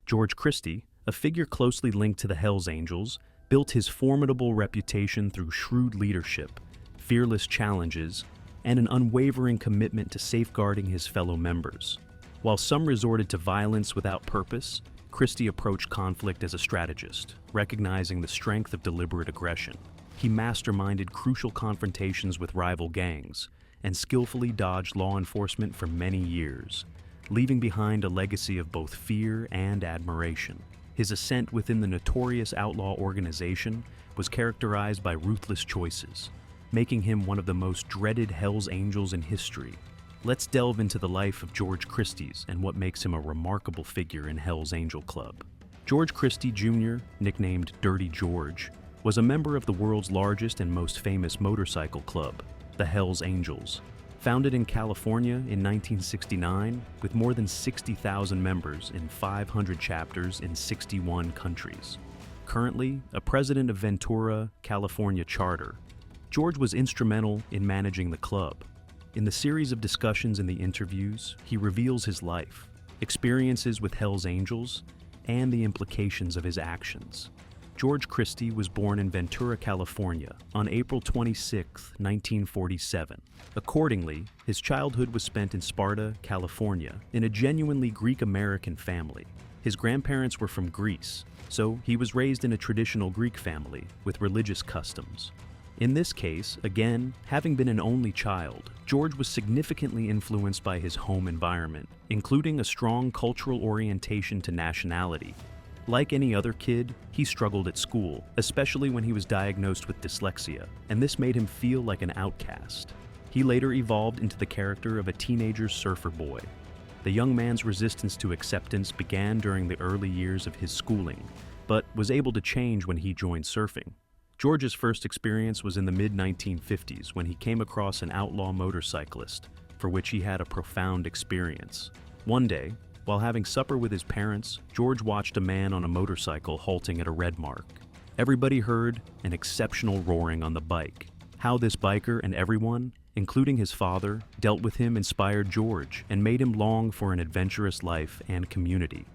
George Christie, a figure closely linked to the Hells Angels, built his formidable reputation through shrewd leadership, fearless challenges, and an unwavering commitment to safeguarding his fellow members. While some resorted to violence without purpose, Christie approached conflict as a strategist, recognizing the strength of deliberate aggression. He masterminded crucial confrontations with rival gangs and skillfully dodged law enforcement for many years, leaving behind a legacy of both fear and admiration. His ascent within the notorious outlaw organization was characterized by ruthless choices, making him one of the most dreaded Hells Angels in history. Let's delve into the life of George Christies and what makes him a remarkable figure in Hells Angel Club. George Christie Jr., nicknamed Dirty George, was a member of the world's largest and most famous motorcycle club, the Hells Angels. Founded in California in 1969 with more than 60,000 members in 500 chapters in 61 countries. Currently a president of Ventura, California charter, George was instrumental in managing the club. In the series of discussions and the interviews, he reveals his life, experiences with Hells Angels, and the implications of his actions. George Christie was born in Ventura, California, on April 26, 1947. Accordingly, his childhood was spent in Sparta, California, in a genuinely Greek-American family. His grandparents were from Greece, so he was raised in a traditional Greek family with religious customs. In this case, again, having been an only child, George was significantly influenced by his home environment, including a strong cultural orientation to nationality. Like any other kid, he struggled at school, especially when he was diagnosed with dyslexia, and this made him feel like an outcast. He later evolved into the character of a teenager surfer boy. The young man's resistance to acceptance began during the early years of his schooling, but was able to change when he joined surfing. George's first experience was in the mid-1950s when he came across an outlaw motorcyclist, for which he had a profound experience. One day, while having supper with his parents, George watched a man on a motorcycle halting at a red mark. Everybody heard an exceptional roaring on the bike. How this biker and everyone, including his father, dealt with him inspired George and made him long for an adventurous life and community.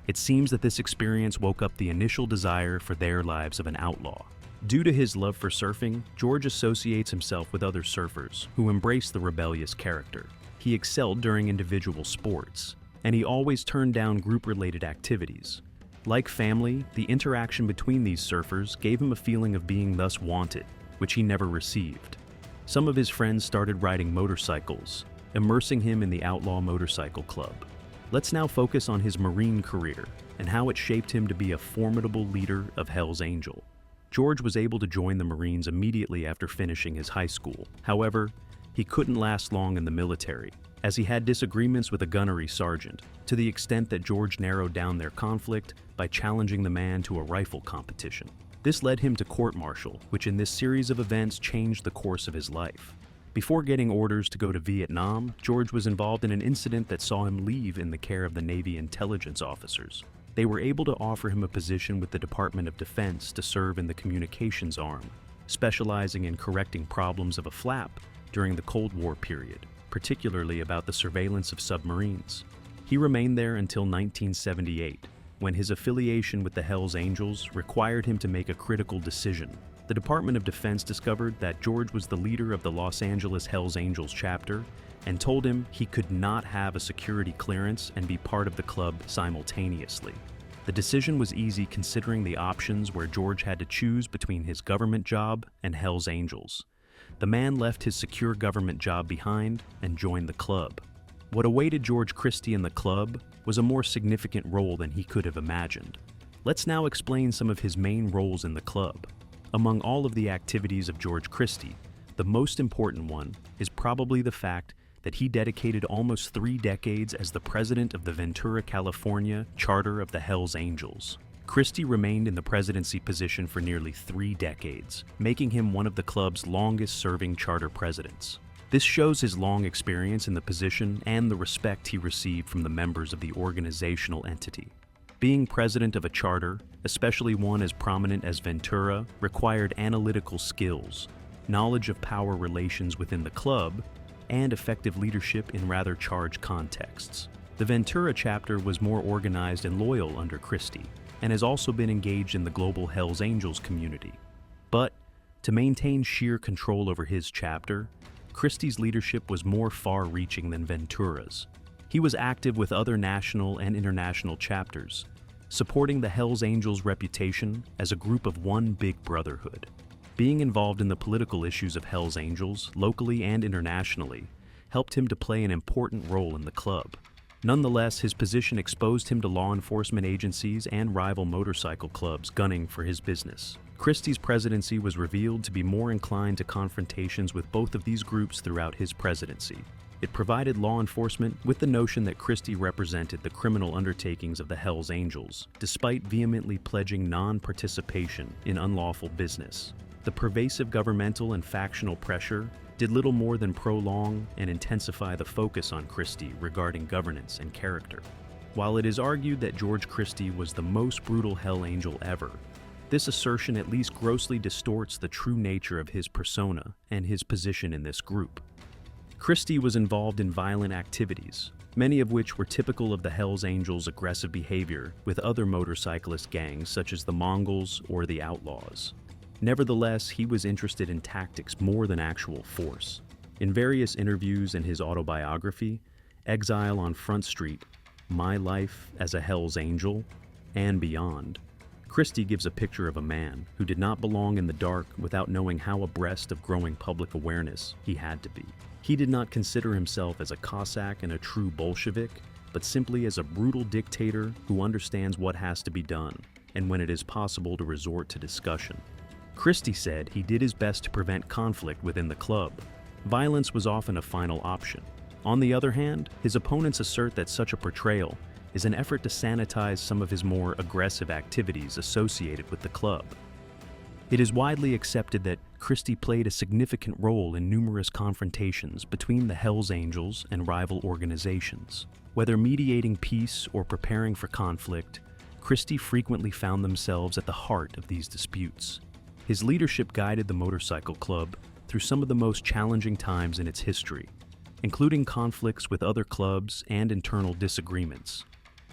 It seems that this experience woke up the initial desire for their lives of an outlaw. Due to his love for surfing, George associates himself with other surfers who embrace the rebellious character. He excelled during individual sports, and he always turned down group-related activities. Like family, the interaction between these surfers gave him a feeling of being thus wanted, which he never received. Some of his friends started riding motorcycles, immersing him in the outlaw motorcycle club. Let's now focus on his Marine career and how it shaped him to be a formidable leader of Hells Angel. George was able to join the Marines immediately after finishing his high school. However, he couldn't last long in the military, as he had disagreements with a gunnery sergeant, to the extent that George narrowed down their conflict by challenging the man to a rifle competition. This led him to court-martial, which in this series of events changed the course of his life. Before getting orders to go to Vietnam, George was involved in an incident that saw him leave in the care of the Navy intelligence officers. They were able to offer him a position with the Department of Defense to serve in the communications arm, specializing in correcting problems of a flap during the Cold War period, particularly about the surveillance of submarines. He remained there until 1978, when his affiliation with the Hells Angels required him to make a critical decision. The Department of Defense discovered that George was the leader of the Los Angeles Hells Angels chapter and told him he could not have a security clearance and be part of the club simultaneously. The decision was easy considering the options where George had to choose between his government job and Hells Angels. The man left his secure government job behind and joined the club. What awaited George Christie in the club was a more significant role than he could have imagined. Let's now explain some of his main roles in the club. Among all of the activities of George Christie, the most important one is probably the fact that he dedicated almost 3 decades as the president of the Ventura, California charter of the Hells Angels. Christie remained in the presidency position for nearly 3 decades, making him one of the club's longest-serving charter presidents. This shows his long experience in the position and the respect he received from the members of the organizational entity. Being president of a charter, especially one as prominent as Ventura, required analytical skills, knowledge of power relations within the club, and effective leadership in rather charged contexts. The Ventura chapter was more organized and loyal under Christie, and has also been engaged in the global Hells Angels community. But, to maintain sheer control over his chapter, Christie's leadership was more far-reaching than Ventura's. He was active with other national and international chapters, supporting the Hells Angels' reputation as a group of one big brotherhood. Being involved in the political issues of Hells Angels, locally and internationally, helped him to play an important role in the club. Nonetheless, his position exposed him to law enforcement agencies and rival motorcycle clubs gunning for his business. Christie's presidency was revealed to be more inclined to confrontations with both of these groups throughout his presidency. It provided law enforcement with the notion that Christie represented the criminal undertakings of the Hells Angels, despite vehemently pledging non-participation in unlawful business. The pervasive governmental and factional pressure did little more than prolong and intensify the focus on Christie regarding governance and character. While it is argued that George Christie was the most brutal Hell Angel ever, this assertion at least grossly distorts the true nature of his persona and his position in this group. Christie was involved in violent activities, many of which were typical of the Hells Angels' aggressive behavior with other motorcyclist gangs such as the Mongols or the Outlaws. Nevertheless, he was interested in tactics more than actual force. In various interviews in his autobiography, Exile on Front Street, My Life as a Hells Angel, and Beyond, Christie gives a picture of a man who did not belong in the dark without knowing how abreast of growing public awareness he had to be. He did not consider himself as a Cossack and a true Bolshevik, but simply as a brutal dictator who understands what has to be done, and when it is possible to resort to discussion. Christie said he did his best to prevent conflict within the club. Violence was often a final option. On the other hand, his opponents assert that such a portrayal is an effort to sanitize some of his more aggressive activities associated with the club. It is widely accepted that Christie played a significant role in numerous confrontations between the Hells Angels and rival organizations. Whether mediating peace or preparing for conflict, Christie frequently found themselves at the heart of these disputes. His leadership guided the motorcycle club through some of the most challenging times in its history, including conflicts with other clubs and internal disagreements.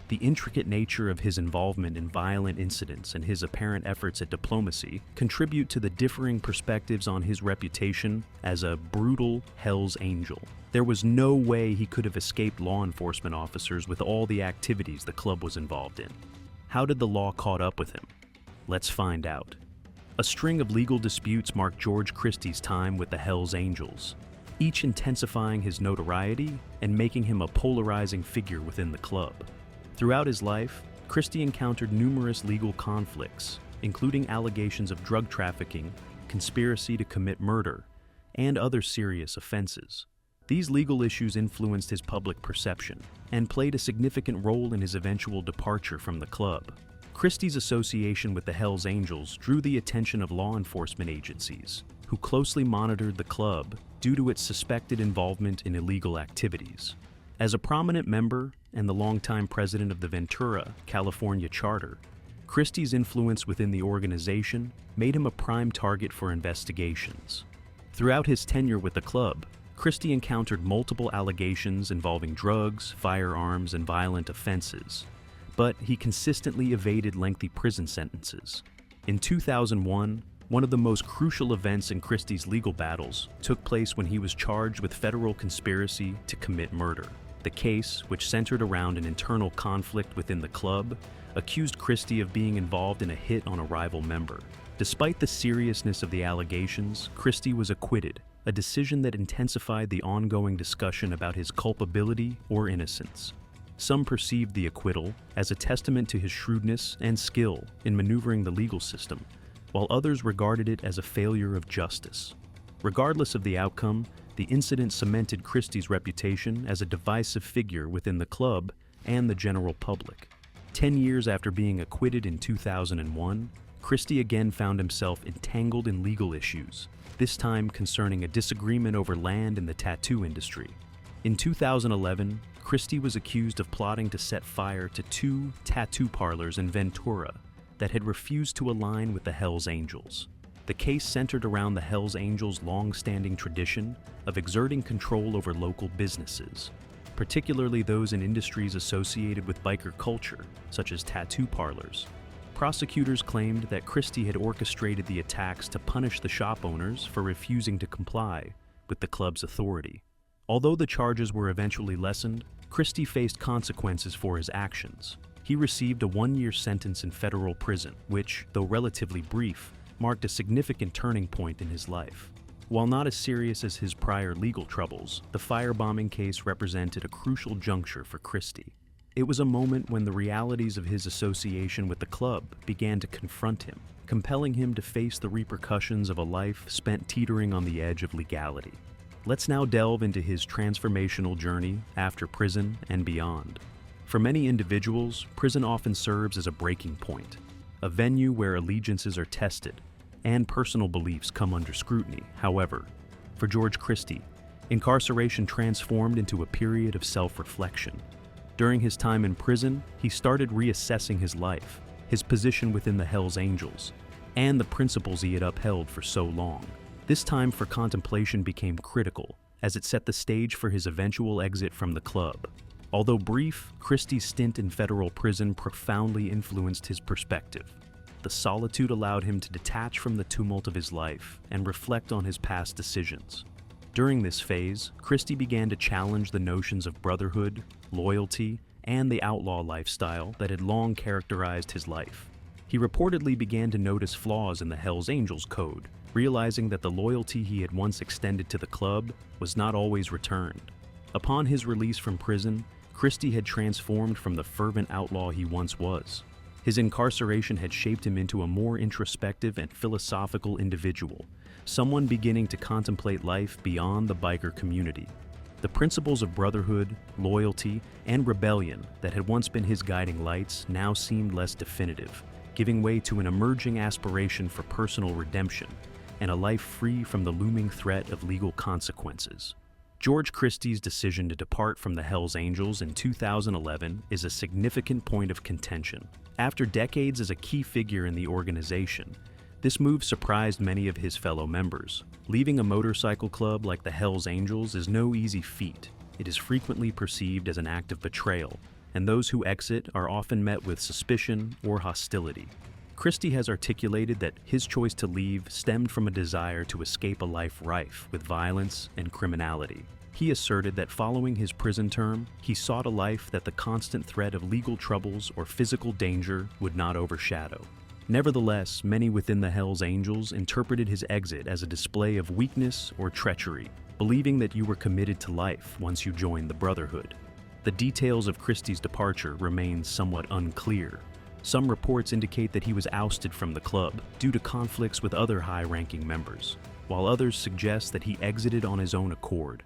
The intricate nature of his involvement in violent incidents and his apparent efforts at diplomacy contribute to the differing perspectives on his reputation as a brutal Hells Angel. There was no way he could have escaped law enforcement officers with all the activities the club was involved in. How did the law caught up with him? Let's find out. A string of legal disputes marked George Christie's time with the Hells Angels, each intensifying his notoriety and making him a polarizing figure within the club. Throughout his life, Christie encountered numerous legal conflicts, including allegations of drug trafficking, conspiracy to commit murder, and other serious offenses. These legal issues influenced his public perception and played a significant role in his eventual departure from the club. Christie's association with the Hells Angels drew the attention of law enforcement agencies, who closely monitored the club due to its suspected involvement in illegal activities. As a prominent member and the longtime president of the Ventura, California charter, Christie's influence within the organization made him a prime target for investigations. Throughout his tenure with the club, Christie encountered multiple allegations involving drugs, firearms, and violent offenses, but he consistently evaded lengthy prison sentences. In 2001, one of the most crucial events in Christie's legal battles took place when he was charged with federal conspiracy to commit murder. The case, which centered around an internal conflict within the club, accused Christie of being involved in a hit on a rival member. Despite the seriousness of the allegations, Christie was acquitted, a decision that intensified the ongoing discussion about his culpability or innocence. Some perceived the acquittal as a testament to his shrewdness and skill in maneuvering the legal system, while others regarded it as a failure of justice. Regardless of the outcome, the incident cemented Christie's reputation as a divisive figure within the club and the general public. 10 years after being acquitted in 2001, Christie again found himself entangled in legal issues, this time concerning a disagreement over land in the tattoo industry. In 2011, Christie was accused of plotting to set fire to 2 tattoo parlors in Ventura that had refused to align with the Hells Angels. The case centered around the Hells Angels' long-standing tradition of exerting control over local businesses, particularly those in industries associated with biker culture, such as tattoo parlors. Prosecutors claimed that Christie had orchestrated the attacks to punish the shop owners for refusing to comply with the club's authority. Although the charges were eventually lessened, Christie faced consequences for his actions. He received a 1-year sentence in federal prison, which, though relatively brief, marked a significant turning point in his life. While not as serious as his prior legal troubles, the firebombing case represented a crucial juncture for Christie. It was a moment when the realities of his association with the club began to confront him, compelling him to face the repercussions of a life spent teetering on the edge of legality. Let's now delve into his transformational journey after prison and beyond. For many individuals, prison often serves as a breaking point, a venue where allegiances are tested and personal beliefs come under scrutiny. However, for George Christie, incarceration transformed into a period of self-reflection. During his time in prison, he started reassessing his life, his position within the HELLS Angels, and the principles he had upheld for so long. This time for contemplation became critical, as it set the stage for his eventual exit from the club. Although brief, Christie's stint in federal prison profoundly influenced his perspective. The solitude allowed him to detach from the tumult of his life and reflect on his past decisions. During this phase, Christie began to challenge the notions of brotherhood, loyalty, and the outlaw lifestyle that had long characterized his life. He reportedly began to notice flaws in the HELLS Angels code, realizing that the loyalty he had once extended to the club was not always returned. Upon his release from prison, Christie had transformed from the fervent outlaw he once was. His incarceration had shaped him into a more introspective and philosophical individual, someone beginning to contemplate life beyond the biker community. The principles of brotherhood, loyalty, and rebellion that had once been his guiding lights now seemed less definitive, giving way to an emerging aspiration for personal redemption and a life free from the looming threat of legal consequences. George Christie's decision to depart from the HELLS Angels in 2011 is a significant point of contention. After decades as a key figure in the organization, this move surprised many of his fellow members. Leaving a motorcycle club like the HELLS Angels is no easy feat. It is frequently perceived as an act of betrayal, and those who exit are often met with suspicion or hostility. Christie has articulated that his choice to leave stemmed from a desire to escape a life rife with violence and criminality. He asserted that following his prison term, he sought a life that the constant threat of legal troubles or physical danger would not overshadow. Nevertheless, many within the HELLS Angels interpreted his exit as a display of weakness or treachery, believing that you were committed to life once you joined the Brotherhood. The details of Christie's departure remain somewhat unclear. Some reports indicate that he was ousted from the club due to conflicts with other high-ranking members, while others suggest that he exited on his own accord.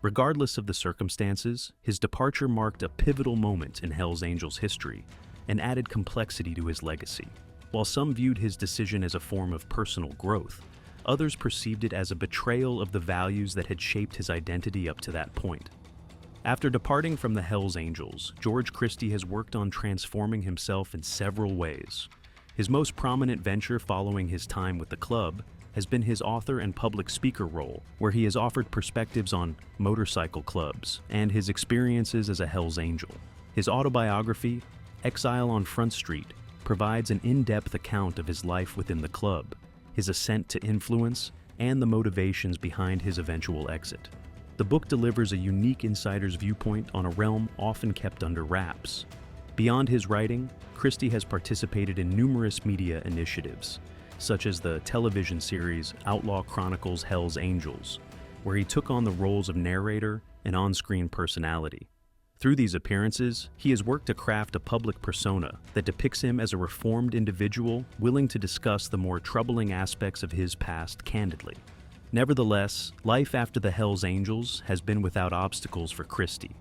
Regardless of the circumstances, his departure marked a pivotal moment in HELLS Angels history and added complexity to his legacy. While some viewed his decision as a form of personal growth, others perceived it as a betrayal of the values that had shaped his identity up to that point. After departing from the HELLS Angels, George Christie has worked on transforming himself in several ways. His most prominent venture following his time with the club has been his author and public speaker role, where he has offered perspectives on motorcycle clubs and his experiences as a HELLS Angel. His autobiography, Exile on Front Street, provides an in-depth account of his life within the club, his ascent to influence, and the motivations behind his eventual exit. The book delivers a unique insider's viewpoint on a realm often kept under wraps. Beyond his writing, Christie has participated in numerous media initiatives, such as the television series Outlaw Chronicles HELLS Angels, where he took on the roles of narrator and on-screen personality. Through these appearances, he has worked to craft a public persona that depicts him as a reformed individual willing to discuss the more troubling aspects of his past candidly. Nevertheless, life after the HELLS Angels has been without obstacles for Christie.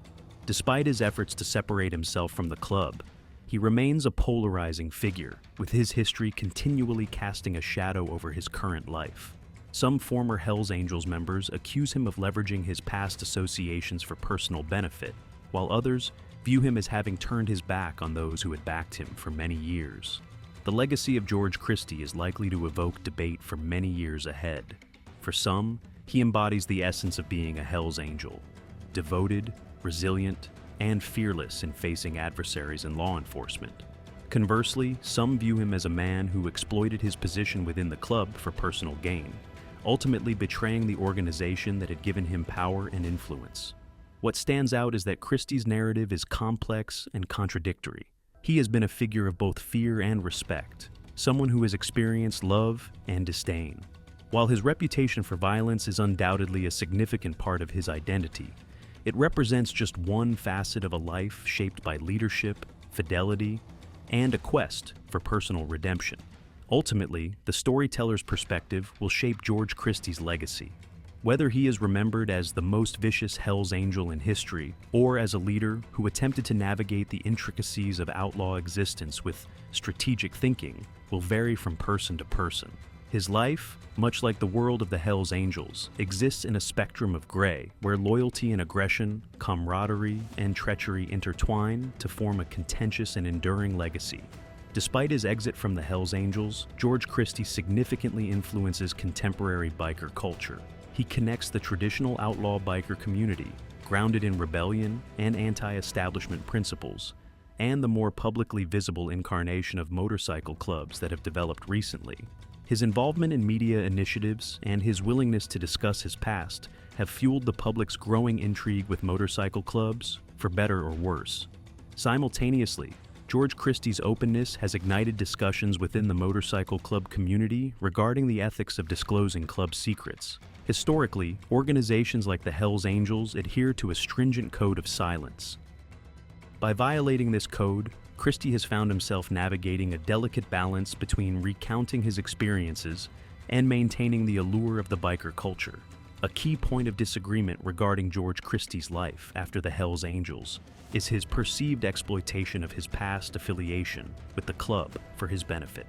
Despite his efforts to separate himself from the club, he remains a polarizing figure, with his history continually casting a shadow over his current life. Some former HELLS Angels members accuse him of leveraging his past associations for personal benefit, while others view him as having turned his back on those who had backed him for many years. The legacy of George Christie is likely to evoke debate for many years ahead. For some, he embodies the essence of being a HELLS Angel, devoted, resilient, and fearless in facing adversaries and law enforcement. Conversely, some view him as a man who exploited his position within the club for personal gain, ultimately betraying the organization that had given him power and influence. What stands out is that Christie's narrative is complex and contradictory. He has been a figure of both fear and respect, someone who has experienced love and disdain. While his reputation for violence is undoubtedly a significant part of his identity, it represents just one facet of a life shaped by leadership, fidelity, and a quest for personal redemption. Ultimately, the storyteller's perspective will shape George Christie's legacy. Whether he is remembered as the most vicious Hell's Angel in history, or as a leader who attempted to navigate the intricacies of outlaw existence with strategic thinking, will vary from person to person. His life, much like the world of the Hell's Angels, exists in a spectrum of gray, where loyalty and aggression, camaraderie and treachery intertwine to form a contentious and enduring legacy. Despite his exit from the Hell's Angels, George Christie significantly influences contemporary biker culture. He connects the traditional outlaw biker community, grounded in rebellion and anti-establishment principles, and the more publicly visible incarnation of motorcycle clubs that have developed recently. His involvement in media initiatives and his willingness to discuss his past have fueled the public's growing intrigue with motorcycle clubs, for better or worse. Simultaneously, George Christie's openness has ignited discussions within the motorcycle club community regarding the ethics of disclosing club secrets. Historically, organizations like the Hell's Angels adhere to a stringent code of silence. By violating this code, Christie has found himself navigating a delicate balance between recounting his experiences and maintaining the allure of the biker culture. A key point of disagreement regarding George Christie's life after the Hell's Angels is his perceived exploitation of his past affiliation with the club for his benefit.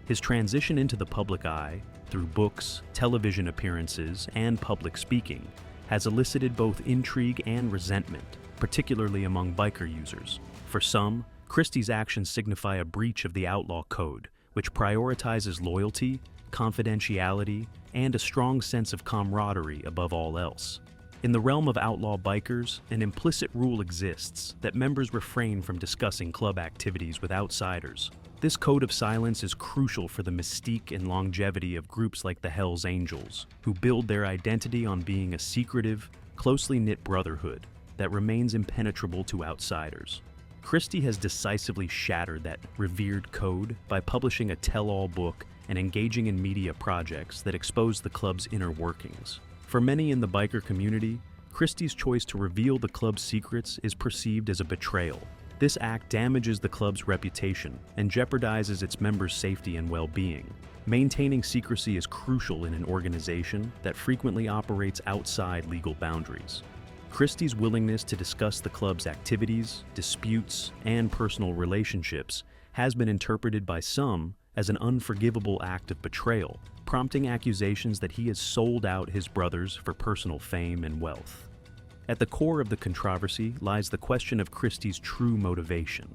His transition into the public eye, through books, television appearances, and public speaking, has elicited both intrigue and resentment, particularly among biker users. For some, Christie's actions signify a breach of the outlaw code, which prioritizes loyalty, confidentiality, and a strong sense of camaraderie above all else. In the realm of outlaw bikers, an implicit rule exists that members refrain from discussing club activities with outsiders. This code of silence is crucial for the mystique and longevity of groups like the Hell's Angels, who build their identity on being a secretive, closely knit brotherhood that remains impenetrable to outsiders. Christie has decisively shattered that revered code by publishing a tell-all book and engaging in media projects that expose the club's inner workings. For many in the biker community, Christie's choice to reveal the club's secrets is perceived as a betrayal. This act damages the club's reputation and jeopardizes its members' safety and well-being. Maintaining secrecy is crucial in an organization that frequently operates outside legal boundaries. Christie's willingness to discuss the club's activities, disputes, and personal relationships has been interpreted by some as an unforgivable act of betrayal, prompting accusations that he has sold out his brothers for personal fame and wealth. At the core of the controversy lies the question of Christie's true motivation.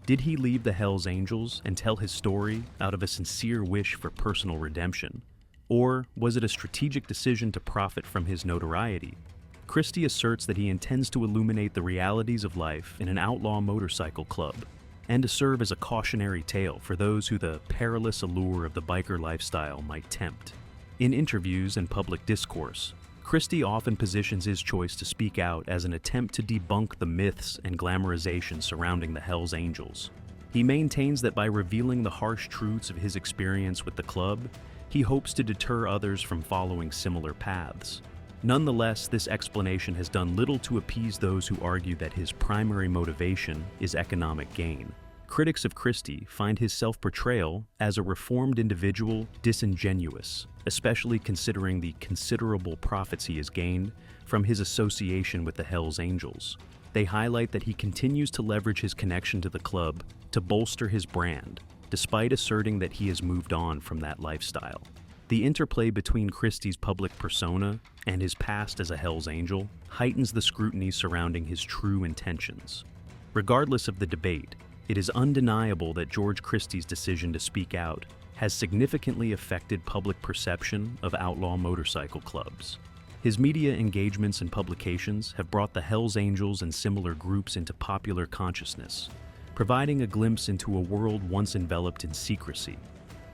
Did he leave the Hell's Angels and tell his story out of a sincere wish for personal redemption? Or was it a strategic decision to profit from his notoriety? Christie asserts that he intends to illuminate the realities of life in an outlaw motorcycle club, and to serve as a cautionary tale for those who the perilous allure of the biker lifestyle might tempt. In interviews and public discourse, Christie often positions his choice to speak out as an attempt to debunk the myths and glamorization surrounding the Hell's Angels. He maintains that by revealing the harsh truths of his experience with the club, he hopes to deter others from following similar paths. Nonetheless, this explanation has done little to appease those who argue that his primary motivation is economic gain. Critics of Christie find his self-portrayal as a reformed individual disingenuous, especially considering the considerable profits he has gained from his association with the Hell's Angels. They highlight that he continues to leverage his connection to the club to bolster his brand, despite asserting that he has moved on from that lifestyle. The interplay between Christie's public persona and his past as a Hell's Angel heightens the scrutiny surrounding his true intentions. Regardless of the debate, it is undeniable that George Christie's decision to speak out has significantly affected public perception of outlaw motorcycle clubs. His media engagements and publications have brought the Hells Angels and similar groups into popular consciousness, providing a glimpse into a world once enveloped in secrecy.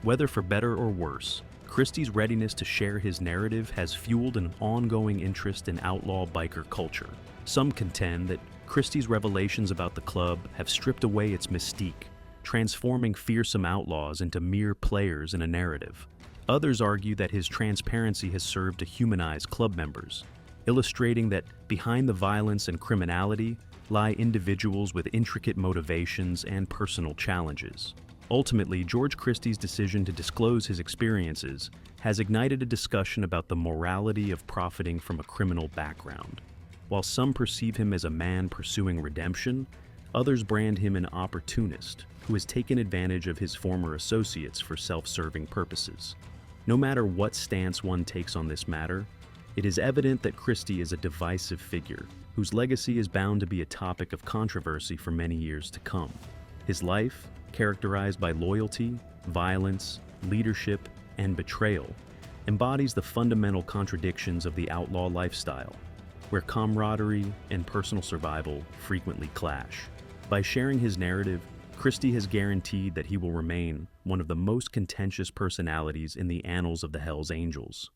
Whether for better or worse, Christie's readiness to share his narrative has fueled an ongoing interest in outlaw biker culture. Some contend that Christie's revelations about the club have stripped away its mystique, transforming fearsome outlaws into mere players in a narrative. Others argue that his transparency has served to humanize club members, illustrating that behind the violence and criminality lie individuals with intricate motivations and personal challenges. Ultimately, George Christie's decision to disclose his experiences has ignited a discussion about the morality of profiting from a criminal background. While some perceive him as a man pursuing redemption, others brand him an opportunist who has taken advantage of his former associates for self-serving purposes. No matter what stance one takes on this matter, it is evident that Christie is a divisive figure whose legacy is bound to be a topic of controversy for many years to come. His life, characterized by loyalty, violence, leadership, and betrayal, embodies the fundamental contradictions of the outlaw lifestyle, where camaraderie and personal survival frequently clash. By sharing his narrative, Christie has guaranteed that he will remain one of the most contentious personalities in the annals of the Hells Angels.